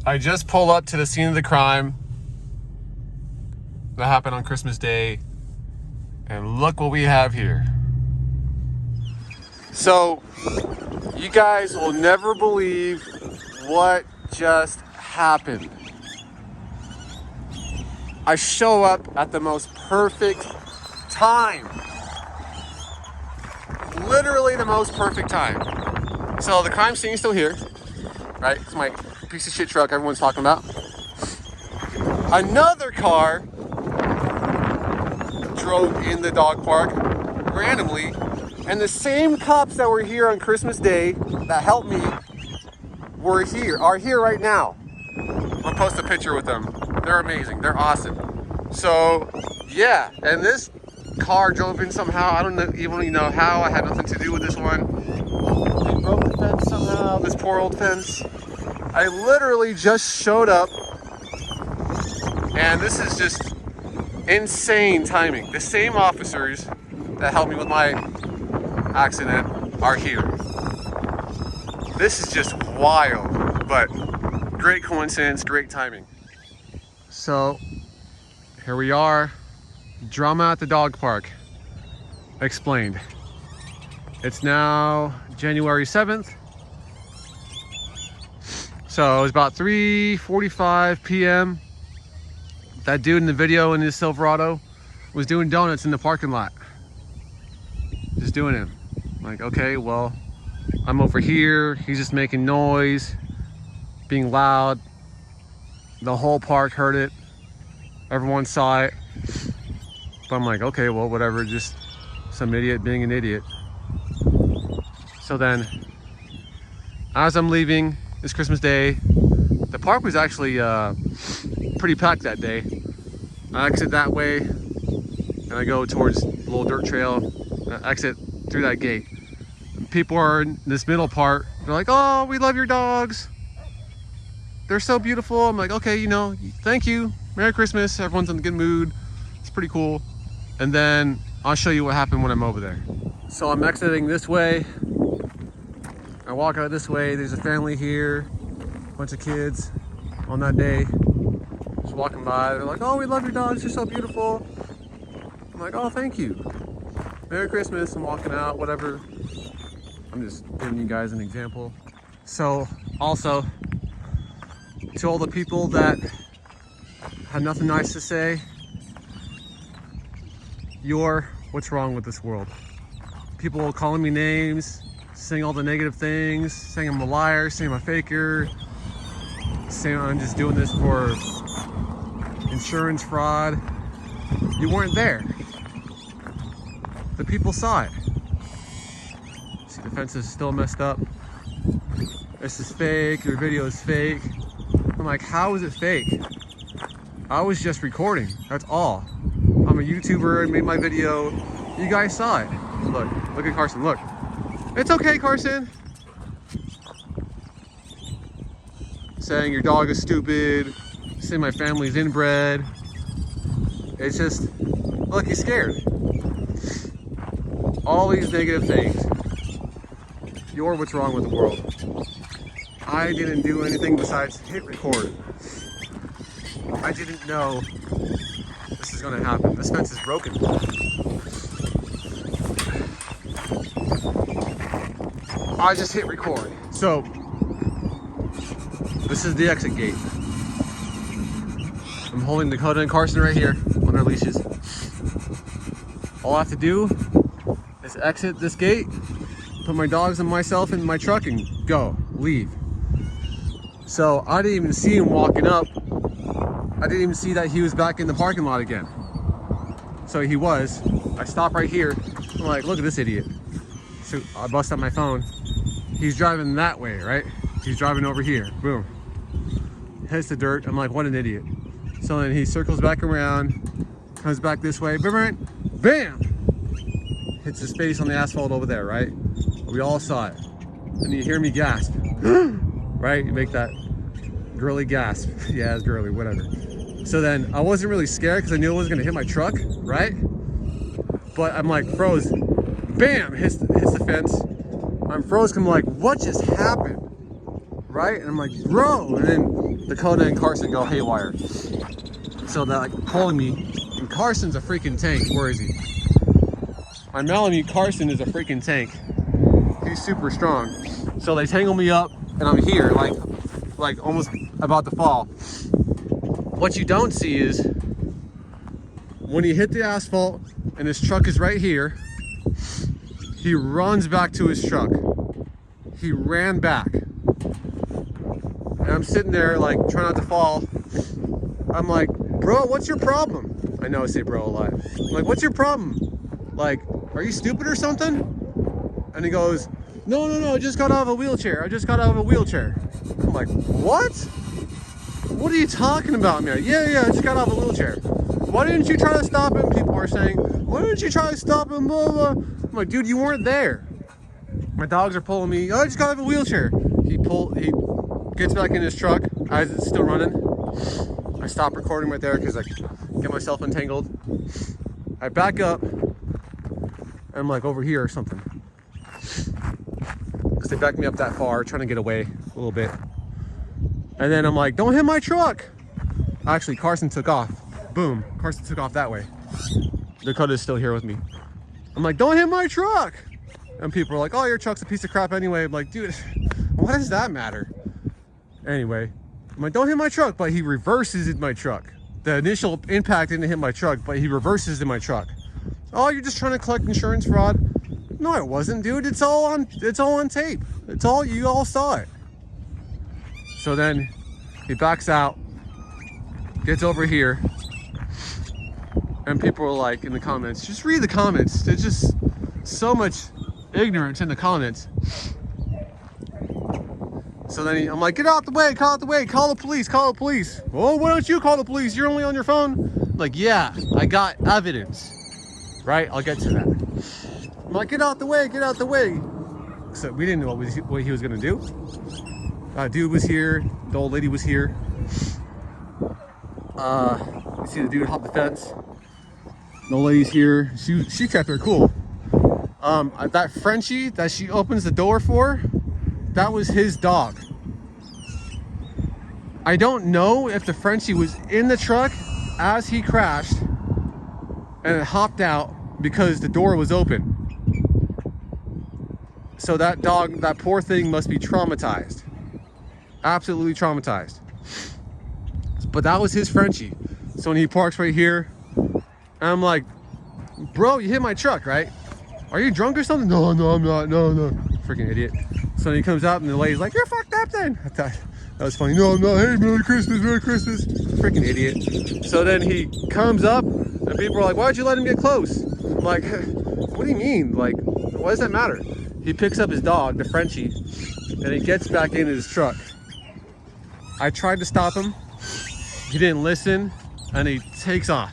I just pulled up to the scene of the crime that happened on Christmas Day, and look what we have here. So, you guys will never believe what just happened. I show up at the most perfect time. Literally the most perfect time. So the crime scene is still here, right? It's my piece of shit truck everyone's talking about. Another car drove in the dog park randomly, and the same cops that were here on Christmas Day that helped me are here right now. I'll post a picture with them. They're amazing. They're awesome. So yeah, and this car drove in somehow. I don't even know how. I had nothing to do with this one. They broke the fence somehow, this poor old fence. I literally just showed up, and this is just insane timing. The same officers that helped me with my accident are here. This is just wild, but great coincidence, great timing. So here we are, drama at the dog park explained. It's now January 7th. So it was about 3:45 p.m. That dude in the video in his Silverado was doing donuts in the parking lot. Just doing it. I'm like, okay, well, I'm over here. He's just making noise, being loud. The whole park heard it. Everyone saw it. But I'm like, okay, well, whatever, just some idiot being an idiot. So then, as I'm leaving, it's Christmas Day. The park was actually pretty packed that day. I exit that way, and I go towards the little dirt trail. I exit through that gate. People are in this middle part. They're like, oh, we love your dogs. They're so beautiful. I'm like, okay, you know, thank you. Merry Christmas. Everyone's in a good mood. It's pretty cool. And then I'll show you what happened when I'm over there. So I'm exiting this way. I walk out this way. There's a family here, a bunch of kids on that day. Just walking by. They're like, oh, we love your dogs. You're so beautiful. I'm like, oh, thank you. Merry Christmas. I'm walking out, whatever. I'm just giving you guys an example. So also, to all the people that had nothing nice to say, you're what's wrong with this world. People calling me names, saying all the negative things, saying I'm a liar, saying I'm a faker, saying I'm just doing this for insurance fraud. You weren't there. The people saw it. See, the fence is still messed up. This is fake, your video is fake. I'm like, how is it fake? I was just recording, that's all. I'm a YouTuber and made my video. You guys saw it. Look at Carson, look. It's okay, Carson. Saying your dog is stupid, saying my family's inbred. It's just, look, he's scared. All these negative things. You're what's wrong with the world. I didn't do anything besides hit record. I didn't know this is gonna happen. This fence is broken. I just hit record. So, this is the exit gate. I'm holding Dakota and Carson right here on their leashes. All I have to do is exit this gate, put my dogs and myself in my truck and go, leave. So I didn't even see him walking up. I didn't even see that he was back in the parking lot again. So he was. I stop right here. I'm like, look at this idiot. So I bust out my phone. He's driving that way, right? He's driving over here. Boom. Hits the dirt. I'm like, what an idiot. So then he circles back around, comes back this way. Bam! Hits his face on the asphalt over there, right? We all saw it. And you hear me gasp. Right? You make that girly gasp. Yeah, it's girly, whatever. So then I wasn't really scared because I knew it wasn't gonna hit my truck, right? But I'm like froze. Bam! Hits the fence. I'm froze. I'm like, what just happened? right? And I'm like, bro. And then Dakota and Carson go haywire. So they're like pulling me. And Carson's a freaking tank. Where is he? My Malamute Carson is a freaking tank. He's super strong. So they tangle me up and I'm here, like almost about to fall. What you don't see is when he hit the asphalt and his truck is right here, he runs back to his truck. He ran back. And I'm sitting there like trying not to fall. I'm like, bro, what's your problem? I know I say bro a lot. I'm like, what's your problem? Like, are you stupid or something? And he goes, no, I just got out of a wheelchair. I just got out of a wheelchair. I'm like, what? What are you talking about, man? Yeah, I just got out of a wheelchair. Why didn't you try to stop him? People are saying, why didn't you try to stop him? Blah, blah. I'm like, dude, you weren't there. My dogs are pulling me. I just got out of a wheelchair. He gets back in his truck as it's still running. I stop recording right there because I get myself entangled. I back up. And I'm like over here or something. Because they backed me up that far, trying to get away a little bit. And then I'm like, don't hit my truck. Actually, Carson took off. Boom, Carson took off that way. Dakota's still here with me. I'm like, don't hit my truck. And people are like, oh, your truck's a piece of crap anyway. I'm like, dude, what does that matter? Anyway, I'm like, don't hit my truck. But he reverses in my truck. The initial impact didn't hit my truck, but he reverses in my truck. Oh, you're just trying to collect insurance fraud? No, it wasn't, dude. It's all on tape. You all saw it. So then he backs out, gets over here, and people are like in the comments, just read the comments. There's just so much ignorance in the comments. So then I'm like, get out the way, call the police. Oh, why don't you call the police? You're only on your phone. I'm like, yeah, I got evidence. Right, I'll get to that. I'm like, get out the way. So we didn't know what he was gonna do. Dude was here, the old lady was here. You see the dude hop the fence. The old lady's here. She kept her cool. That Frenchie that she opens the door for, that was his dog. I don't know if the Frenchie was in the truck as he crashed and it hopped out because the door was open. So that dog, that poor thing must be traumatized. Absolutely traumatized. But that was his Frenchie. So when he parks right here, and I'm like, bro, you hit my truck, right? Are you drunk or something? No, I'm not, no. Freaking idiot. So then he comes out and the lady's like, you're fucked up then. I thought that was funny. No, I'm not. Hey, Merry Christmas. Freaking idiot. So then he comes up and people are like, why'd you let him get close? I'm like, what do you mean? Like, why does that matter? He picks up his dog, the Frenchie, and he gets back into his truck. I tried to stop him. He didn't listen, and he takes off.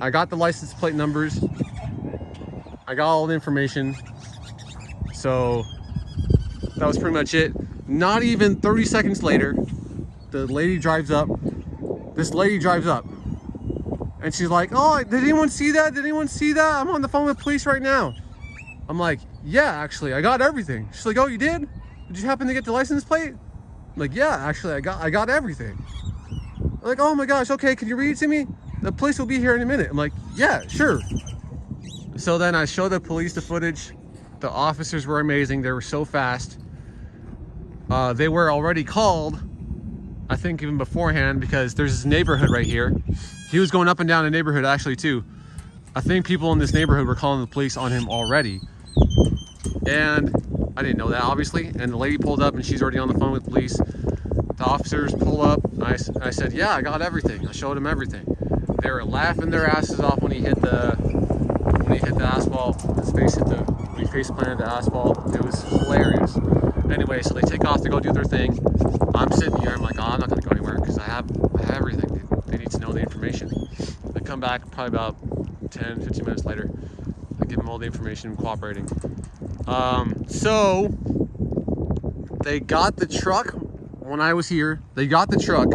I got the license plate numbers. I got all the information. So that was pretty much it. Not even 30 seconds later, the lady drives up. This lady drives up. And she's like, oh, did anyone see that? I'm on the phone with police right now. I'm like, yeah, actually, I got everything. She's like, oh, you did? Did you happen to get the license plate? I'm like, yeah, actually, I got everything. I'm like, oh my gosh, okay, can you read it to me? The police will be here in a minute. I'm like, yeah, sure. So then I showed the police the footage. The officers were amazing. They were so fast. They were already called, I think even beforehand, because there's this neighborhood right here. He was going up and down the neighborhood actually too. I think people in this neighborhood were calling the police on him already. And I didn't know that, obviously. And the lady pulled up and she's already on the phone with police. The officers pull up. I said, yeah, I got everything. I showed him everything. They were laughing their asses off when he hit the asphalt. When he face planted the asphalt. It was hilarious. Anyway, so they take off to go do their thing. I'm sitting here. I'm like, oh, I'm not gonna go anywhere because I have everything. They need to know the information. I come back probably about 10, 15 minutes later. I give them all the information, cooperating. So they got the truck when I was here. They got the truck,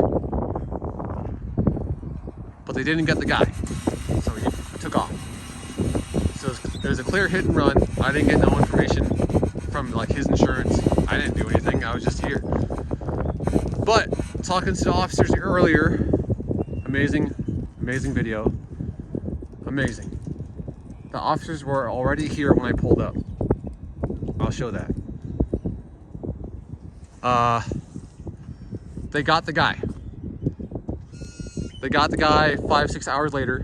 but they didn't get the guy. So he took off. So there's a clear hit and run. I didn't get no information from like his insurance. I I didn't do anything, I was just here. But talking to the officers earlier, amazing video, amazing. The officers were already here when I pulled up. I'll show that. They got the guy. They got the guy 5-6 hours later.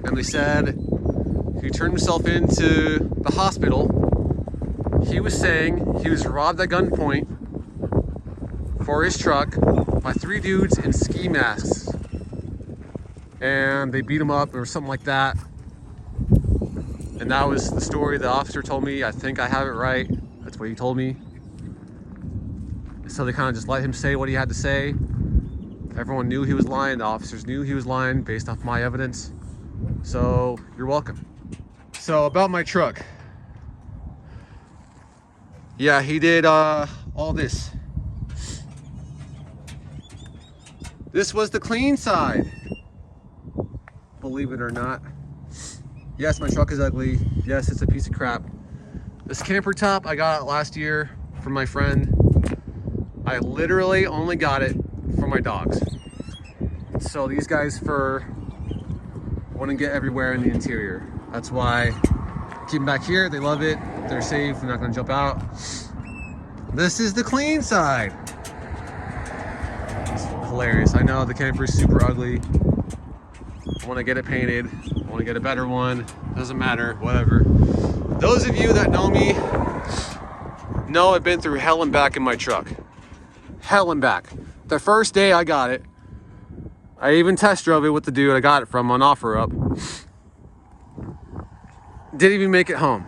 And they said he turned himself into the hospital. He was saying he was robbed at gunpoint for his truck by 3 dudes in ski masks. And they beat him up or something like that. And that was the story the officer told me. I think I have it right. That's what he told me. So they kind of just let him say what he had to say. Everyone knew he was lying. The officers knew he was lying based off my evidence. So you're welcome. So about my truck. Yeah, he did all this. This was the clean side. Believe it or not. Yes, my truck is ugly. Yes, it's a piece of crap. This camper top, I got it last year from my friend. I literally only got it for my dogs. So these guys' fur wouldn't get everywhere in the interior. That's why I keep them back here. They love it. They're safe. They're not gonna jump out. This is the clean side. It's hilarious. I know the camper is super ugly. I want to get it painted. I want to get a better one. Doesn't matter, whatever. Those of you that know me know I've been through hell and back in my truck. Hell and back. The first day I got it, I even test drove it with the dude I got it from on OfferUp. Didn't even make it home.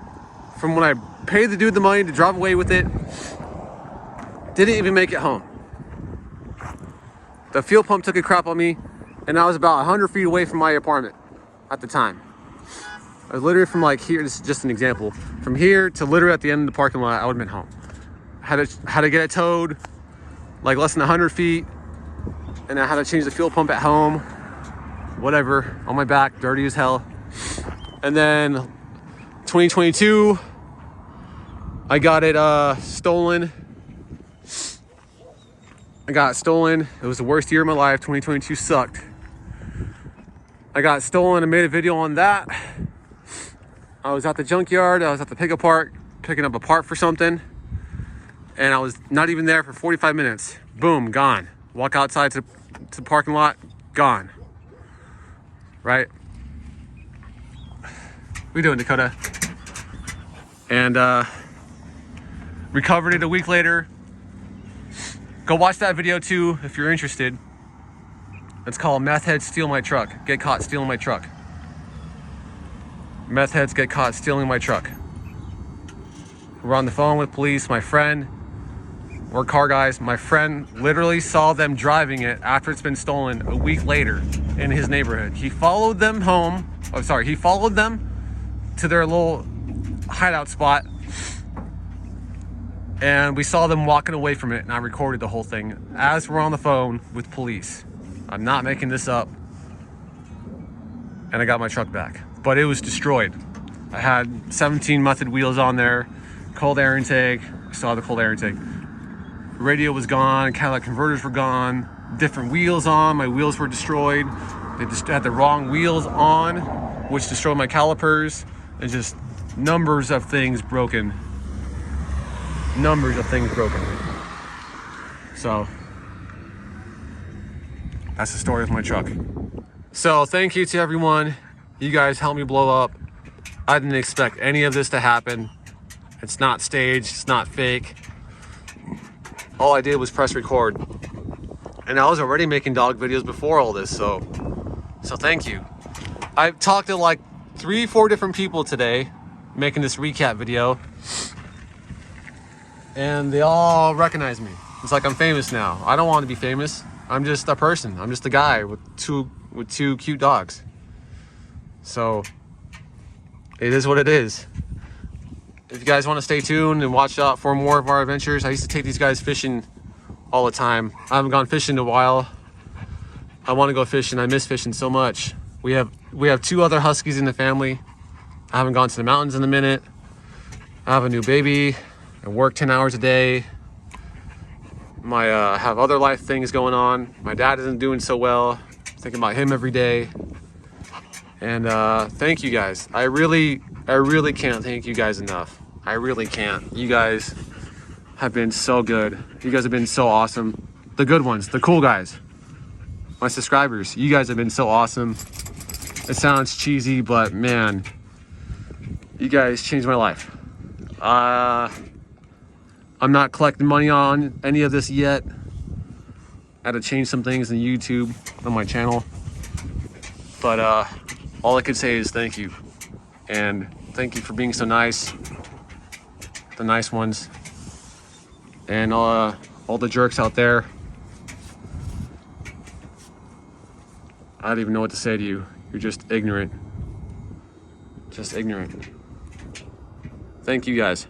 From when I paid the dude the money to drive away with it, didn't even make it home. The fuel pump took a crap on me, and I was about 100 feet away from my apartment at the time. I was literally from like here, this is just an example. From here to literally at the end of the parking lot, I would have been home. Had to get it towed like less than 100 feet, and I had to change the fuel pump at home, whatever, on my back, dirty as hell. And then 2022, I got it stolen. I got it stolen. It was the worst year of my life. 2022 sucked. I got it stolen and made a video on that. I was at the junkyard. I was at the pickup park picking up a part for something. And I was not even there for 45 minutes. Boom, gone. Walk outside to the parking lot, gone. Right? What are you doing, Dakota? And recovered it a week later. Go watch that video too if you're interested. It's called Meth Heads Steal My Truck. Get caught stealing my truck. Meth heads get caught stealing my truck. We're on the phone with police. My friend, we're car guys. My friend literally saw them driving it after it's been stolen a week later in his neighborhood. He followed them home. Oh, sorry. He followed them to their little hideout spot. And we saw them walking away from it, and I recorded the whole thing as we're on the phone with police. I'm not making this up. And I got my truck back, but it was destroyed. I had 17 method wheels on there, cold air intake, still had the cold air intake. Radio was gone, catalytic converters were gone, different wheels on, my wheels were destroyed. They just had the wrong wheels on, which destroyed my calipers, and just numbers of things broken. Numbers of things broken. So that's the story of my truck. So thank you to everyone. You guys helped me blow up. I didn't expect any of this to happen. It's not staged, it's not fake. All I did was press record. And I was already making dog videos before all this, so thank you. I've talked to like 3-4 different people today making this recap video. And they all recognize me. It's like I'm famous now. I don't want to be famous. I'm just a person. I'm just a guy with two cute dogs. So it is what it is. If you guys want to stay tuned and watch out for more of our adventures, I used to take these guys fishing all the time. I haven't gone fishing in a while. I want to go fishing. I miss fishing so much. We have 2 other Huskies in the family. I haven't gone to the mountains in a minute. I have a new baby. I work 10 hours a day. Have other life things going on. My dad isn't doing so well. Thinking about him every day. And thank you guys. I really can't thank you guys enough. I really can't. You guys have been so good. You guys have been so awesome. The good ones, the cool guys. My subscribers, you guys have been so awesome. It sounds cheesy, but man, you guys changed my life. I'm not collecting money on any of this yet. I had to change some things in YouTube on my channel. But all I could say is thank you. And thank you for being so nice. The nice ones. And all the jerks out there. I don't even know what to say to you. You're just ignorant. Just ignorant. Thank you guys.